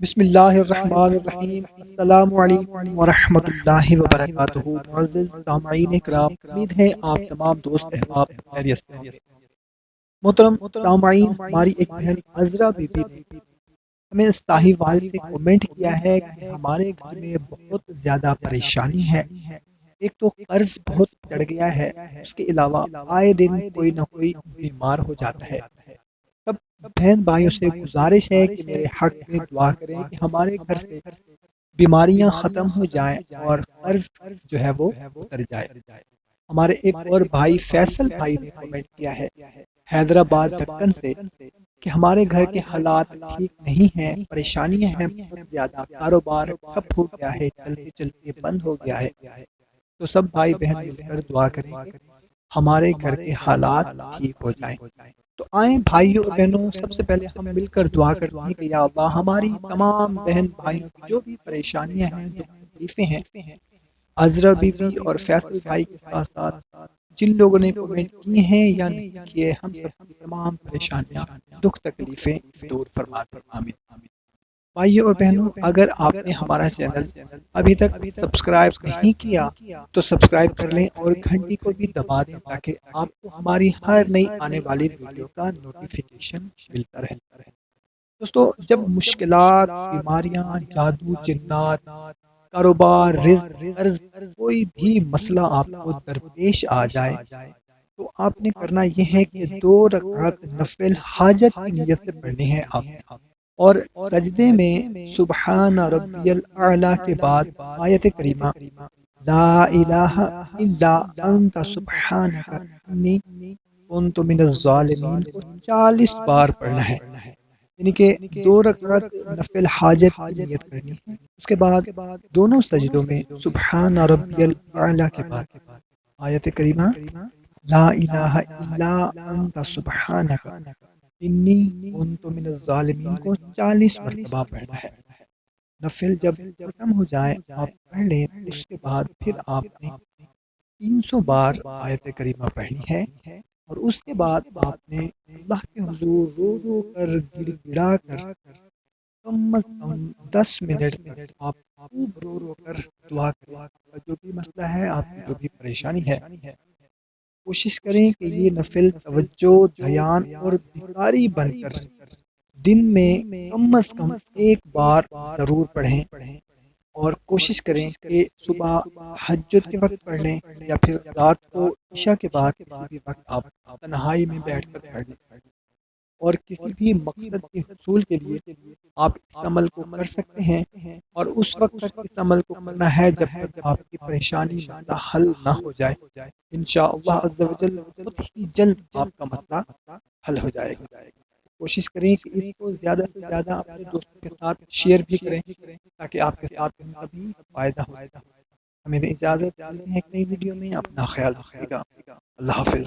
بسم اللہ الرحمن الرحیم۔ السلام علیکم ورحمۃ اللہ وبرکاتہ۔ معزز سامعین کرام، امید ہے آپ تمام دوست احباب خیریت سے ہوں گے۔ محترم سامعین، ہماری ایک بہن عذرا بی بی نے ہمیں صاحب والد سے کمنٹ کیا ہے کہ ہمارے گھر میں بہت زیادہ پریشانی ہے۔ ایک تو قرض بہت چڑھ گیا ہے، اس کے علاوہ آئے دن کوئی نہ کوئی بیمار ہو جاتا ہے۔ سب بہن بھائیوں سے گزارش ہے کہ میرے حق میں دعا کریں کہ ہمارے گھر سے بیماریاں ختم ہو جائیں اور قرض جو ہے وہ اتر جائے۔ ہمارے ایک اور بھائی فیصل بھائی نے کمنٹ کیا ہے حیدرآباد دکن سے کہ ہمارے گھر کے حالات ٹھیک نہیں ہیں، پریشانیاں ہیں بہت زیادہ، کاروبار ٹھپ ہو گیا ہے، چلتے چلتے بند ہو گیا ہے۔ تو سب بھائی بہن مل کر دعا کریں کہ ہمارے گھر کے حالات ٹھیک ہو جائیں۔ تو آئیں بھائیوں اور بہنوں، سب سے پہلے ہم مل کر دعا کرتے ہیں کہ یا اللہ ہماری تمام بہن بھائیوں کی جو بھی پریشانیاں ہیں، جو تکلیفیں ہیں، عذرا بی بی اور فیصل بھائی کے ساتھ ساتھ جن لوگوں نے کمنٹ کیے ہیں یا نہیں کیے، ہم سب کی تمام پریشانیاں، دکھ تکلیفیں دور فرما دے، آمین۔ بھائیوں اور بہنوں، اگر آپ نے ہمارا چینل ابھی تک سبسکرائب نہیں کیا تو سبسکرائب کر لیں اور گھنٹی کو بھی دبا دیں تاکہ آپ کو ہماری ہر نئی آنے والی ویڈیو کا نوٹیفیکیشن ملتا رہے۔ دوستو، جب مشکلات، بیماریاں، جادو، جنات، کاروبار، رزق، قرض، کوئی بھی مسئلہ آپ کو درپیش آ جائے تو آپ نے کرنا یہ ہے کہ 2 رکعت نفل حاجت کی نیت سے پڑھنی ہے آپ نے، اور سجدے میں سبحان ربی الاعلی کے بعد آیت کریمہ لا الہ الا انت سبحانک انی کنت من الظالمین کو 40 بار پڑھنا ہے، یعنی کہ 2 رکعت نفل حاجت کی نیت کرنی ہے۔ اس کے بعد دونوں سجدوں میں سبحان ربی الاعلی کے بعد آیت کریمہ لا الہ الا انت سبحانک انی کنت من الظالمین کو 40 مرتبہ پڑھنا ہے۔ نفل جب ختم ہو جائے آپ پڑھ لیں، اس کے بعد پھر آپ نے 300 بار آیت کریمہ پڑھنی ہے، اور اس کے بعد آپ نے اللہ کے حضور رو رو کر، گڑ گڑا کر، کم از کم 10 منٹ تک آپ خوب رو رو کر دعا کریں۔ آپ کا جو بھی مسئلہ ہے، آپ کی جو بھی پریشانی ہے، کوشش کریں کہ یہ نفل توجہ، دھیان اور بیداری بن کر دن میں کم از کم ایک بار ضرور پڑھیں، اور کوشش کریں کہ صبح تہجد کے وقت پڑھ لیں یا پھر رات کو عشاء کے بعد کسی بھی وقت آپ تنہائی میں بیٹھ کر پڑھ لیں۔ اور کسی بھی مقصد کے حصول کے لیے آپ اس عمل کو کر سکتے ہیں، اور اس وقت تک اس عمل کو کرنا ہے جب تک آپ کی پریشانی مسئلہ حل نہ ہو جائے۔ انشاءاللہ عز و جل بہت ہی جلد آپ کا مسئلہ حل ہو جائے گا۔ کوشش کریں کہ اس کو زیادہ سے زیادہ اپنے دوستوں کے ساتھ شیئر بھی کریں تاکہ آپ کے ساتھ ان کا بھی فائدہ ہو۔ ہمیں اجازت دیتے ہیں ایک نئی ویڈیو میں، اپنا خیال رکھیے گا۔ اللہ حافظ۔